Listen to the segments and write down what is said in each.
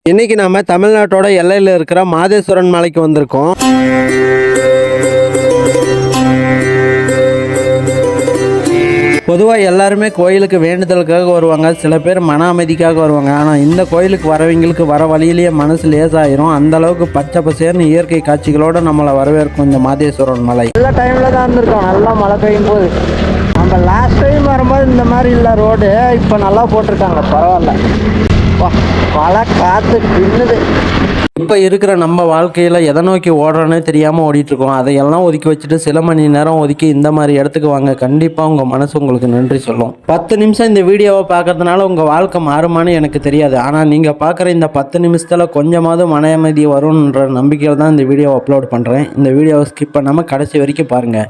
இன்னைக்கு நாம தமிழ்நாட்டோட எல்லையில் இருக்கிற மாதேஸ்வரன் மலைக்கு வந்திருக்கோம். பொதுவாக எல்லாருமே கோயிலுக்கு வேண்டுதலுக்காக வருவாங்க, சில பேர் மன அமைதிக்காக வருவாங்க. ஆனால் இந்த கோயிலுக்கு வரவங்களுக்கு வர வழியிலேயே மனசு லேசாயிரும். அந்த அளவுக்கு பச்சை பசேர்னு இயற்கை காட்சிகளோடு நம்மளை வரவேற்கும் இந்த மாதேஸ்வரன் மலை. நல்ல டைமில் தான் இருந்திருக்கோம், நல்லா மழை பெய்யும் போது. நம்ம லாஸ்ட் டைம் வரும்போது இந்த மாதிரி இல்லை ரோடு, இப்போ நல்லா போட்டிருக்காங்க, பரவாயில்ல. மழை காற்று பின்னுது. இப்போ இருக்கிற நம்ம வாழ்க்கையில் எதை நோக்கி ஓடுறோன்னே தெரியாமல் ஓடிட்டுருக்கோம். அதையெல்லாம் ஒதுக்கி வச்சுட்டு சில மணி நேரம் ஒதுக்கி இந்த மாதிரி இடத்துக்கு வாங்க, கண்டிப்பாக உங்கள் மனசு உங்களுக்கு நன்றி சொல்லும். 10 நிமிஷம் இந்த வீடியோவை பார்க்கறதுனால உங்கள் வாழ்க்கை மாறுமான்னு எனக்கு தெரியாது. ஆனால் நீங்கள் பார்க்குற இந்த 10 நிமிஷத்தில் கொஞ்சமாவது மன அமைதி வரும்ன்ற நம்பிக்கையில் தான் இந்த வீடியோவை அப்லோட் பண்ணுறேன். இந்த வீடியோவை ஸ்கிப் பண்ணாமல் கடைசி வரைக்கும் பாருங்கள்.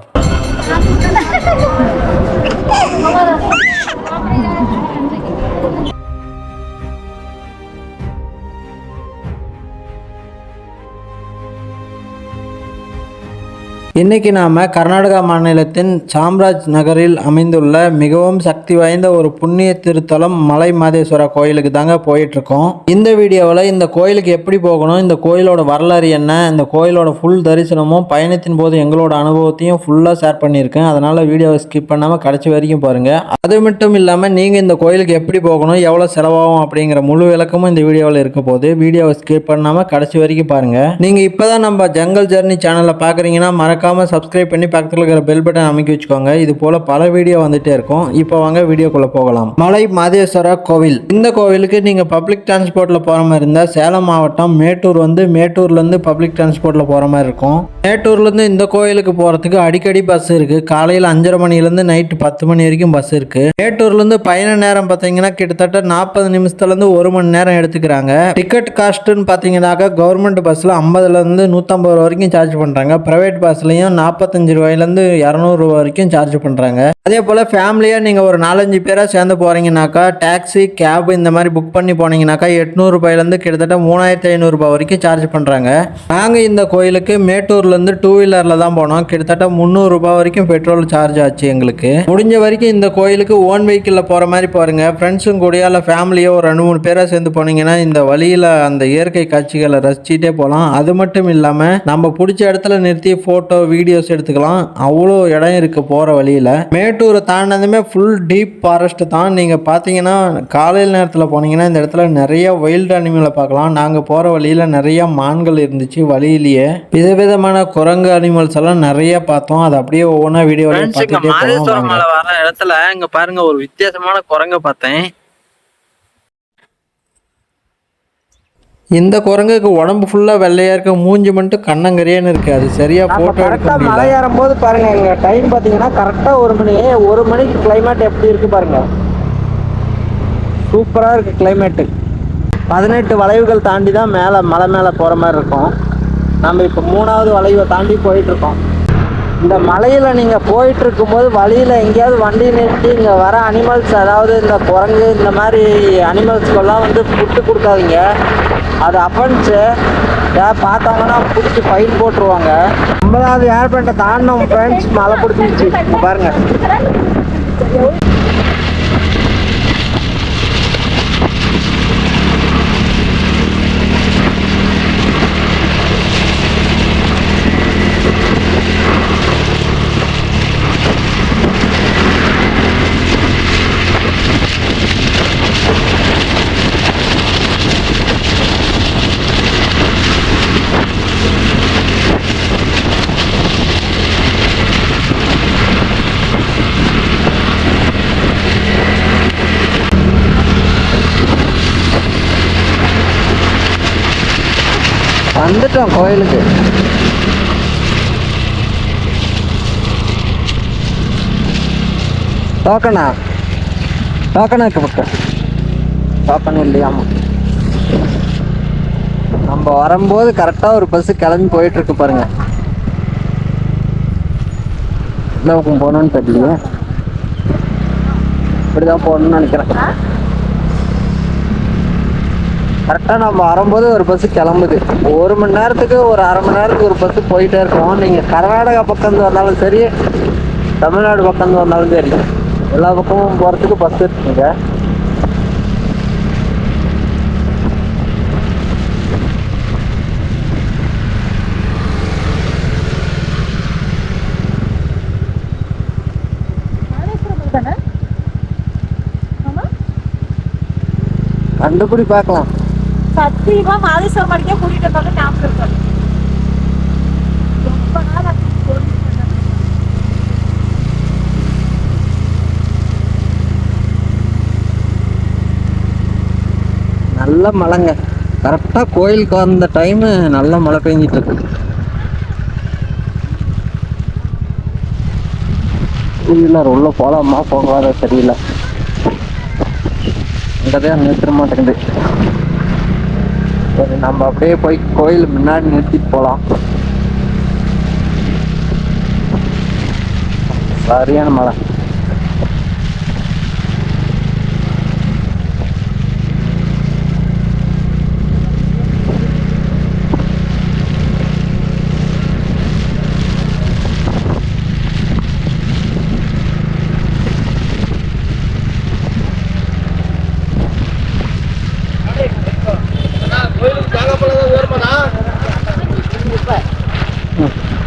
இன்றைக்கி நாம் கர்நாடகா மாநிலத்தின் சாம்ராஜ் நகரில் அமைந்துள்ள மிகவும் சக்தி வாய்ந்த ஒரு புண்ணிய திருத்தலம் மலை மாதேஸ்வர கோயிலுக்கு தாங்க போயிட்டுருக்கோம். இந்த வீடியோவில் இந்த கோயிலுக்கு எப்படி போகணும், இந்த கோயிலோட வரலாறு என்ன, இந்த கோயிலோட ஃபுல் தரிசனமும் பயணத்தின் போது எங்களோட அனுபவத்தையும் ஃபுல்லாக ஷேர் பண்ணியிருக்கேன். அதனால் வீடியோவை ஸ்கிப் பண்ணாமல் கடைசி வரைக்கும் பாருங்கள். அது மட்டும் இல்லாமல் நீங்கள் இந்த கோயிலுக்கு எப்படி போகணும், எவ்வளோ செலவாகும் அப்படிங்கிற முழு விளக்கமும் இந்த வீடியோவில் இருக்க போது வீடியோவை ஸ்கிப் பண்ணாமல் கடைசி வரைக்கும் பாருங்கள். நீங்கள் இப்போ தான் நம்ம ஜங்கல் ஜர்னி சேனலை பார்க்குறீங்கன்னா மறக்காம சப்ஸ்கிரைப் பண்ணி பக்கத்தில் இருக்கிற பெல் பட்டன் அமைக்கி வச்சுக்கோங்க. இது போல பல வீடியோ வந்துட்டே இருக்கும். இப்போ வாங்க வீடியோக்குள்ள போகலாம். மலை மாதேஸ்வர கோவில். இந்த கோவிலுக்கு நீங்க பப்ளிக் டிரான்ஸ்போர்ட்ல போற மாதிரி இருந்தா சேலம் மாவட்டம் மேட்டூர் மேட்டூர்ல இருந்து பப்ளிக் டிரான்ஸ்போர்ட்ல போற மாதிரி இருக்கும். மேட்டூர்ல இருந்து இந்த கோயிலுக்கு போறதுக்கு அடிக்கடி பஸ் இருக்கு. காலையில் 5:30 மணிலேருந்து நைட்டு 10 மணி வரைக்கும் பஸ் இருக்கு. மேட்டூர்ல இருந்து பயண நேரம் பார்த்தீங்கன்னா கிட்டத்தட்ட 40 நிமிஷத்துல இருந்து 1 மணி நேரம் எடுத்துக்கிறாங்க. டிக்கெட் காஸ்ட்னு பார்த்தீங்கன்னாக்கா கவர்மெண்ட் பஸ்ல 50லேருந்து 150 ரூபா வரைக்கும் சார்ஜ் பண்றாங்க. பிரைவேட் பஸ்ல 45 ரூபாயிலேருந்து 200 ரூபா வரைக்கும் சார்ஜ் பண்ணுறாங்க. அதே போல் ஃபேமிலியாக நீங்கள் ஒரு 4-5 பேராக சேர்ந்து போகிறீங்கனாக்கா டாக்ஸி கேப் இந்த மாதிரி புக் பண்ணி போனீங்கன்னாக்கா 800 ரூபாயிலேருந்து கிட்டத்தட்ட 3500 ரூபாய் வரைக்கும் சார்ஜ் பண்ணுறாங்க. நாங்கள் இந்த கோயிலுக்கு மேட்டூர்லேருந்து 2 வீலரில் தான் போனோம். கிட்டத்தட்ட 300 ரூபாய் வரைக்கும் பெட்ரோல் சார்ஜ் ஆச்சு எங்களுக்கு. முடிஞ்ச வரைக்கும் இந்த கோயிலுக்கு ஓன் வெஹிக்கிளில் போகிற மாதிரி பாருங்க. ஃப்ரெண்ட்ஸும் கூட இல்லை ஃபேமிலியோ ஒரு 2-3 பேராக சேர்ந்து போனீங்கன்னா இந்த வழியில் அந்த இயற்கை காட்சிகளை ரசிச்சுட்டே போகலாம். அது மட்டும் இல்லாமல் நம்ம பிடிச்ச இடத்துல நிறுத்தி ஃபோட்டோ வீடியோஸ் எடுத்துக்கலாம். அவ்வளோ இடம் இருக்குது போகிற வழியில். மேட்டூரை தாண்டினதுமே ஃபுல் டீப் ஃபாரஸ்ட் தான். நீங்கள் பார்த்தீங்கன்னா காலையில் நேரத்தில் போனீங்கன்னா இந்த இடத்துல நிறைய வைல்டு அனிமலை பார்க்கலாம். நாங்கள் போகிற வழியில் நிறைய மான்கள் இருந்துச்சு. வழியிலேயே விதவிதமான குரங்கு அனிமல்ஸ் எல்லாம் நிறைய பார்த்தோம். அது அப்படியே ஒவ்வொன்றா வீடியோவில் பார்த்துட்டே போனோம். மலை வர இடத்துல இங்கே பாருங்க, ஒரு வித்தியாசமான குரங்கை பார்த்தேன். இந்த குரங்குக்கு உடம்பு ஃபுல்லாக வெள்ளையாக இருக்க, மூஞ்சி மட்டும் கண்ணங்கரியான்னு இருக்குது. அது சரியாக ஃபோட்டோ எடுக்க முடியல. மலை ஏறும்போது பாருங்க, எங்க டைம் பார்த்தீங்கன்னா கரெக்டாக 1 மணிக்கு கிளைமேட் எப்படி இருக்கு பாருங்க. சூப்பராக இருக்கு கிளைமேட்டு. 18 வளைவுகள் தாண்டி தான் மலை மேலே போகிற மாதிரி இருக்கும். நம்ம இப்போ 3வது வளைவை தாண்டி போயிட்டு இருக்கோம். இந்த மலையில் நீங்கள் போயிட்டு இருக்கும்போது வழியில் எங்கேயாவது வண்டி நிறுத்தி இங்கே வர அனிமல்ஸ், அதாவது இந்த குரங்கு இந்த மாதிரி அனிமல்ஸ்க்கெல்லாம் ஃபுட்டு கொடுக்காதீங்க. அது அஃபென்ஸு. பார்த்தாங்கன்னா பிடிச்சி ஃபைன் போட்டுருவாங்க. 50வது ஏர்பேண்ட்டை தாண்டினோம் ஃப்ரெண்ட்ஸ், மழை பிடிச்சிருச்சு பாருங்கள். வந்துட்டோம் கோயிலுக்கு. டோக்கனா இருக்கு பக்கம். டோக்கன் இல்லையாமா. நம்ம வரும்போது கரெக்டாக ஒரு பஸ்ஸு கிளம்பி போயிட்டுருக்கு பாருங்க. எந்த பக்கம் போகணுன்னு தெரியலையே. இப்படிதான் போகணும்னு நினைக்கிறேன். கரெக்டாக நம்ம வரும்போது ஒரு பஸ்ஸு கிளம்புது. 1 மணி நேரத்துக்கு ஒரு 1/2 மணி நேரத்துக்கு ஒரு பஸ்ஸு போயிட்டே இருக்கும். நீங்கள் கர்நாடகா பக்கம் வந்தாலும் சரி, தமிழ்நாடு பக்கம் வந்தாலும் சரி, எல்லா பக்கமும் போகிறதுக்கு பஸ் இருக்குங்க. கண்டுபிடி பார்க்கலாம். சத்தியமா மாதேஸ்வரம் மலைக்கே கூட்டிட்டு வந்தாலும் ஞாபகம் இருக்காது. ரொம்ப நாள் ஆச்சு போயிட்டு வந்தது. நல்ல மழைங்க. கரெக்டாக கோயிலுக்கு வந்த டைமு நல்ல மழை பெஞ்சிட்டு இருக்கு. டூ வீலர் உள்ள போகலாமா போகாத தெரியல. அங்கதான் நிறுத்த மாட்டேங்குது. சரி, நம்ம அப்படியே போய் கோயில் முன்னாடி நிறுத்திட்டு போகலாம். சரியான மழை.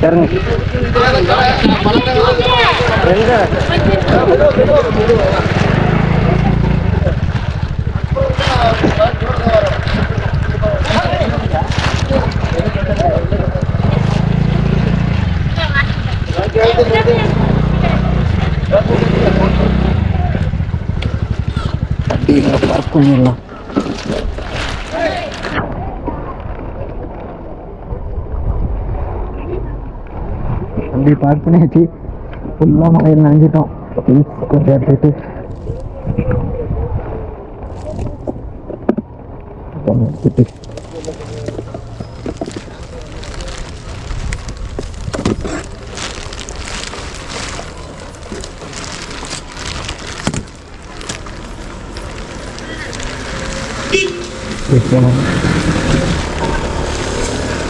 சரிங்க. எங்க பார்க் பண்ணிடலாம். அப்படி பார்க் பண்ணியாச்சு. ஃபுல்லாக மழையில் நனைஞ்சிட்டோம். கொஞ்சம் எடுத்துட்டு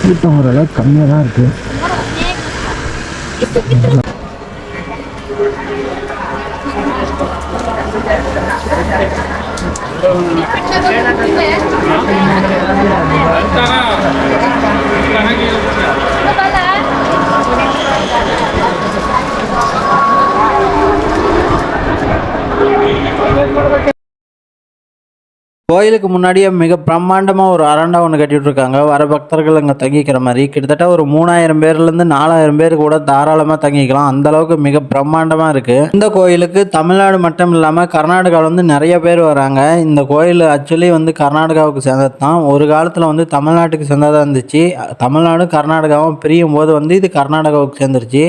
கூட்டம் ஓரளவுக்கு கம்மியாக தான் இருக்குது. கோயிலுக்கு முன்னாடியே மிக பிரம்மாண்டமாக ஒரு அரண்டா ஒன்று கட்டிட்டு இருக்காங்க. வர பக்தர்கள் அங்கே தங்கிக்கிற மாதிரி கிட்டத்தட்ட ஒரு 3000 பேர்லேருந்து 4000 பேர் கூட தாராளமாக தங்கிக்கலாம். அந்த அளவுக்கு மிக பிரம்மாண்டமாக இருக்குது. இந்த கோயிலுக்கு தமிழ்நாடு மட்டும் இல்லாமல் கர்நாடகாவிலேருந்து நிறைய பேர் வராங்க. இந்த கோயில் ஆக்சுவலி வந்து கர்நாடகாவுக்கு சேர்ந்தது தான். ஒரு காலத்தில் வந்து தமிழ்நாட்டுக்கு சேர்ந்ததாக இருந்துச்சு. தமிழ்நாடும் கர்நாடகாவும் பிரியும் போது வந்து இது கர்நாடகாவுக்கு சேர்ந்துருச்சு.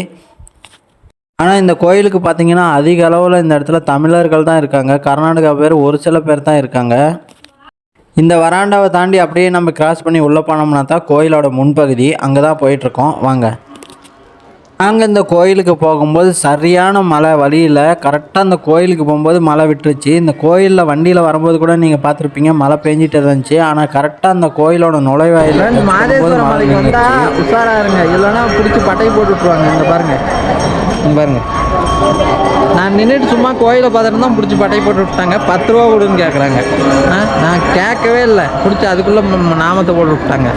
ஆனால் இந்த கோயிலுக்கு பார்த்தீங்கன்னா அதிக அளவில் இந்த இடத்துல தமிழர்கள் தான் இருக்காங்க. கர்நாடகா பேர் ஒரு சில பேர் தான் இருக்காங்க. இந்த வராண்டாவை தாண்டி அப்படியே நம்ம கிராஸ் பண்ணி உள்ளே போனோம்னா தான் கோயிலோட முன்பகுதி. அங்கே தான் போயிட்டுருக்கோம். வாங்க. நாங்கள் இந்த கோயிலுக்கு போகும்போது சரியான மழை. வழியில் கரெக்டாக அந்த கோயிலுக்கு போகும்போது மழை விட்டுருச்சு. இந்த கோயிலில் வண்டியில் வரும்போது கூட நீங்கள் பார்த்துருப்பீங்க மழை பெஞ்சிட்டு இருந்துச்சு. ஆனால் கரெக்டாக அந்த கோயிலோட நுழைவாயில் மாதேஸ்வரம் மலைக்கு வந்தால் உஷாராக இருங்க, இல்லைன்னா பிடிச்சி பட்டை போட்டு விட்ருவாங்க. இங்கே பாருங்கள், இங்கே பாருங்கள். நான் நின்றுட்டு சும்மா கோயிலை பார்த்துட்டு தான் பிடிச்சி பட்டை போட்டு விட்டாங்க. 10 ரூபா கொடுன்னு கேட்குறாங்க. நான் கேட்கவே இல்லை, பிடிச்சி அதுக்குள்ளே நாமத்தை போட்டு விட்டாங்க.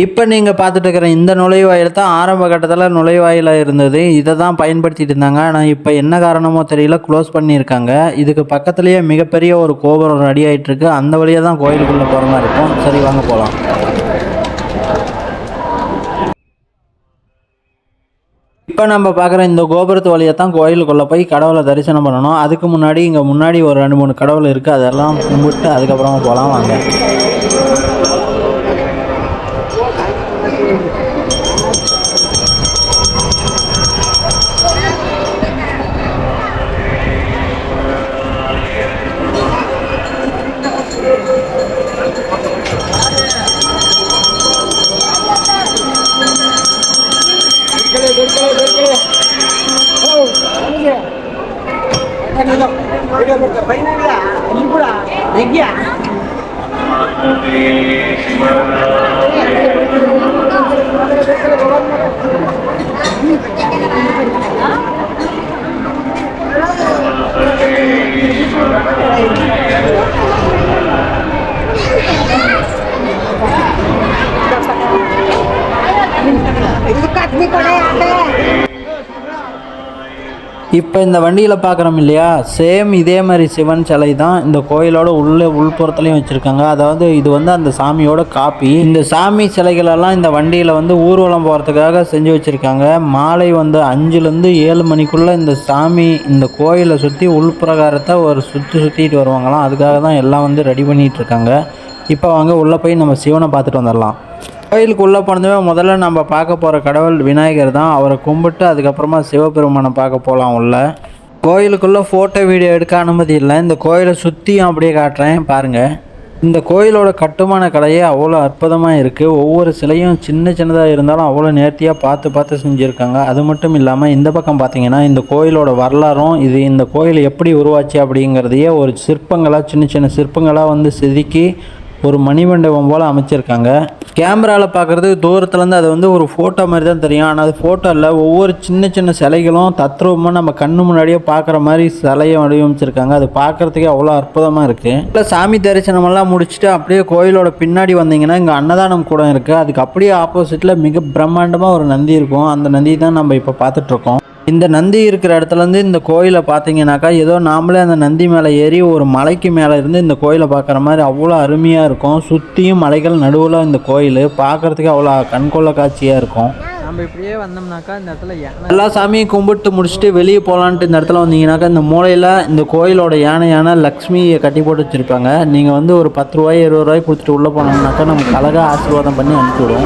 இப்போ நீங்கள் பார்த்துட்டு இருக்கிற இந்த நுழைவாயில் தான் ஆரம்ப கட்டத்தில் நுழைவாயிலாக இருந்தது. இதை தான் பயன்படுத்திட்டு இருந்தாங்க. ஆனால் இப்போ என்ன காரணமோ தெரியல, க்ளோஸ் பண்ணியிருக்காங்க. இதுக்கு பக்கத்துலேயே மிகப்பெரிய ஒரு கோபுரம் ரெடி ஆகிட்டுருக்கு. அந்த வழியாக தான் கோயிலுக்குள்ளே போகிற மாதிரி இருக்கும். சரி, வாங்க போகலாம். இப்போ நம்ம பார்க்குற இந்த கோபுரத்து வழியாக தான் கோயிலுக்குள்ளே போய் கடவுளை தரிசனம் பண்ணணும். அதுக்கு முன்னாடி இங்கே முன்னாடி ஒரு 2-3 கடவுள் இருக்குது. அதெல்லாம் கும்பிட்டு அதுக்கப்புறமா போகலாம். வாங்க. இப்போ இந்த வண்டியில் பார்க்குறோம் இல்லையா, சேம் இதே மாதிரி சிவன் சிலை தான் இந்த கோயிலோட உள்புறத்துலையும் வச்சுருக்காங்க. அதாவது இது வந்து அந்த சாமியோட காப்பி. இந்த சாமி சிலைகளெல்லாம் இந்த வண்டியில் வந்து ஊர்வலம் போகிறதுக்காக செஞ்சு வச்சுருக்காங்க. மாலை வந்து 5லேருந்து 7 மணிக்குள்ளே இந்த சாமி இந்த கோயிலை சுற்றி உள்பிரகாரத்தை ஒரு சுற்றிட்டு வருவாங்களாம். அதுக்காக தான் எல்லாம் வந்து ரெடி பண்ணிகிட்டு இருக்காங்க. இப்போ வாங்க உள்ளே போய் நம்ம சிவனை பார்த்துட்டு வந்துடலாம். கோயிலுக்கு உள்ளே போனதுமே முதல்ல நம்ம பார்க்க போகிற கடவுள் விநாயகர் தான். அவரை கும்பிட்டு அதுக்கப்புறமா சிவபெருமானை பார்க்க போகலாம். உள்ள கோயிலுக்குள்ளே ஃபோட்டோ வீடியோ எடுக்க அனுமதி இல்லை. இந்த கோயிலை சுற்றியும் அப்படியே காட்டுறேன் பாருங்கள். இந்த கோயிலோட கட்டுமான கலையே அவ்வளோ அற்புதமாக இருக்குது. ஒவ்வொரு சிலையும் சின்னதாக இருந்தாலும் அவ்வளோ நேர்த்தியாக பார்த்து செஞ்சுருக்காங்க. அது மட்டும் இல்லாமல் இந்த பக்கம் பார்த்திங்கன்னா இந்த கோயிலோட வரலாறும் இந்த கோயில் எப்படி உருவாச்சு அப்படிங்கிறதையே ஒரு சிற்பங்களாக சின்ன சிற்பங்களாக வந்து செதுக்கி ஒரு மணிமண்டபம் போல் அமைச்சிருக்காங்க. கேமராவில் பார்க்குறது தூரத்துலேருந்து அது வந்து ஒரு ஃபோட்டோ மாதிரி தான் தெரியும். ஆனால் அது ஃபோட்டோ இல்லை, ஒவ்வொரு சின்ன சிலைகளும் தத்ரூபமாக நம்ம கண்ணு முன்னாடியே பார்க்குற மாதிரி சிலையை வடிவமைச்சிருக்காங்க. அது பார்க்குறதுக்கே அவ்வளோ அற்புதமாக இருக்குது. இல்லை சாமி தரிசனமெல்லாம் முடிச்சுட்டு அப்படியே கோயிலோட பின்னாடி வந்தீங்கன்னா இங்கே அன்னதானம் கூட இருக்குது. அதுக்கு அப்படியே ஆப்போசிட்டில் மிக பிரம்மாண்டமாக ஒரு நந்தி இருக்கும். அந்த நந்தி தான் நம்ம இப்போ பார்த்துட்ருக்கோம். இந்த நந்தி இருக்கிற இடத்துலேருந்து இந்த கோயிலை பார்த்தீங்கன்னாக்கா ஏதோ நாமளே அந்த நந்தி மேலே ஏறி ஒரு மலைக்கு மேலே இருந்து இந்த கோயிலை பார்க்குற மாதிரி அவ்வளோ அருமையாக இருக்கும். சுற்றியும் மலைகள் நடுவில் இந்த கோயில் பார்க்குறதுக்கு அவ்வளோ கண்கொள்ள காட்சியாக இருக்கும். நம்ம இப்படியே வந்தோம்னாக்கா இந்த இடத்துல எல்லா சாமியும் கும்பிட்டு முடிச்சுட்டு வெளியே போகலான்ட்டு இந்த இடத்துல வந்தீங்கன்னாக்கா இந்த மூலையில் இந்த கோயிலோட யானை லக்ஷ்மியை கட்டி போட்டு வச்சுருப்பாங்க. நீங்கள் வந்து ஒரு 10 ரூபாய் 20 ரூபாய் கொடுத்துட்டு உள்ளே போனோம்னாக்கா நமக்கு அழகாக ஆசீர்வாதம் பண்ணி அனுப்பிவிடும்.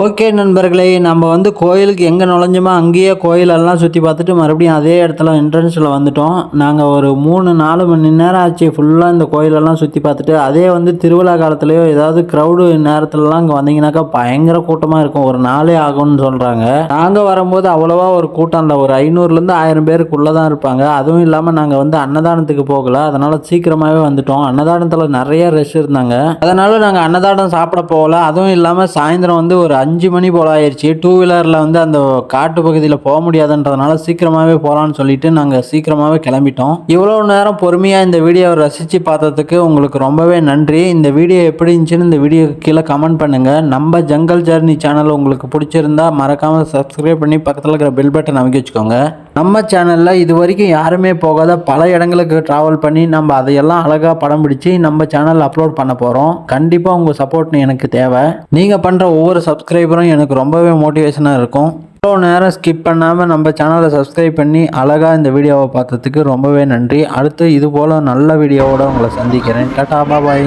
ஓகே நண்பர்களே, நம்ம வந்து கோயிலுக்கு எங்கே நுழைஞ்சோமோ அங்கேயே கோயிலெல்லாம் சுற்றி பார்த்துட்டு மறுபடியும் அதே இடத்துல என்ட்ரன்ஸில் வந்துட்டோம். நாங்கள் ஒரு 3-4 மணி நேரம் ஆச்சு ஃபுல்லாக இந்த கோயிலெல்லாம் சுற்றி பார்த்துட்டு. அதே வந்து திருவிழா காலத்துலேயோ ஏதாவது க்ரௌடு நேரத்துலலாம் இங்கே வந்தீங்கன்னாக்கா பயங்கர கூட்டமாக இருக்கும். ஒரு நாளே ஆகும்னு சொல்கிறாங்க. நாங்கள் வரும்போது அவ்வளோவா ஒரு கூட்டம் இல்லை, ஒரு 500லேருந்து 1000 பேருக்குள்ளே தான் இருப்பாங்க. அதுவும் இல்லாமல் நாங்கள் வந்து அன்னதானத்துக்கு போகலை, அதனால் சீக்கிரமாகவே வந்துட்டோம். அன்னதானத்தில் நிறைய ரஷ் இருந்தாங்க, அதனால் நாங்கள் அன்னதானம் சாப்பிட போகல. அதுவும் இல்லாமல் சாயந்தரம் வந்து ஒரு 5 மணி போல் ஆயிடுச்சு. 2 வீலரில் வந்து அந்த காட்டு பகுதியில் போக முடியாதுன்றதுனால சீக்கிரமாகவே போகலான்னு சொல்லிட்டு நாங்கள் சீக்கிரமாகவே கிளம்பிட்டோம். இவ்வளோ நேரம் பொறுமையாக இந்த வீடியோவை ரசித்து பார்த்ததுக்கு உங்களுக்கு ரொம்பவே நன்றி. இந்த வீடியோ எப்படி இருந்துச்சுன்னு இந்த வீடியோக்கு கீழே கமெண்ட் பண்ணுங்கள். நம்ம ஜங்கல் ஜர்னி சேனல் உங்களுக்கு பிடிச்சிருந்தா மறக்காமல் சப்ஸ்கிரைப் பண்ணி பக்கத்தில் இருக்கிற பெல் பட்டன் அமைக்க வச்சுக்கோங்க. நம்ம சேனலில் இது வரைக்கும் யாருமே போகாத பல இடங்களுக்கு ட்ராவல் பண்ணி நம்ம அதையெல்லாம் அழகாக படம் பிடிச்சி நம்ம சேனலில் அப்லோட் பண்ண போகிறோம். கண்டிப்பாக உங்கள் சப்போர்ட் எனக்கு தேவை. நீங்கள் பண்ணுற ஒவ்வொரு சப்ஸ்கிரைபரும் எனக்கு ரொம்பவே மோட்டிவேஷனாக இருக்கும். இவ்வளோ நேரம் ஸ்கிப் பண்ணாமல் நம்ம சேனலை சப்ஸ்கிரைப் பண்ணி அழகாக இந்த வீடியோவை பார்த்ததுக்கு ரொம்பவே நன்றி. அடுத்து இது போல் நல்ல வீடியோவோடு உங்களை சந்திக்கிறேன். டாடா பாய்.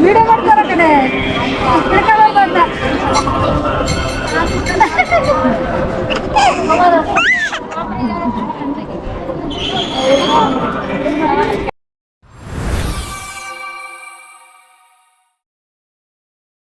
வீடியோ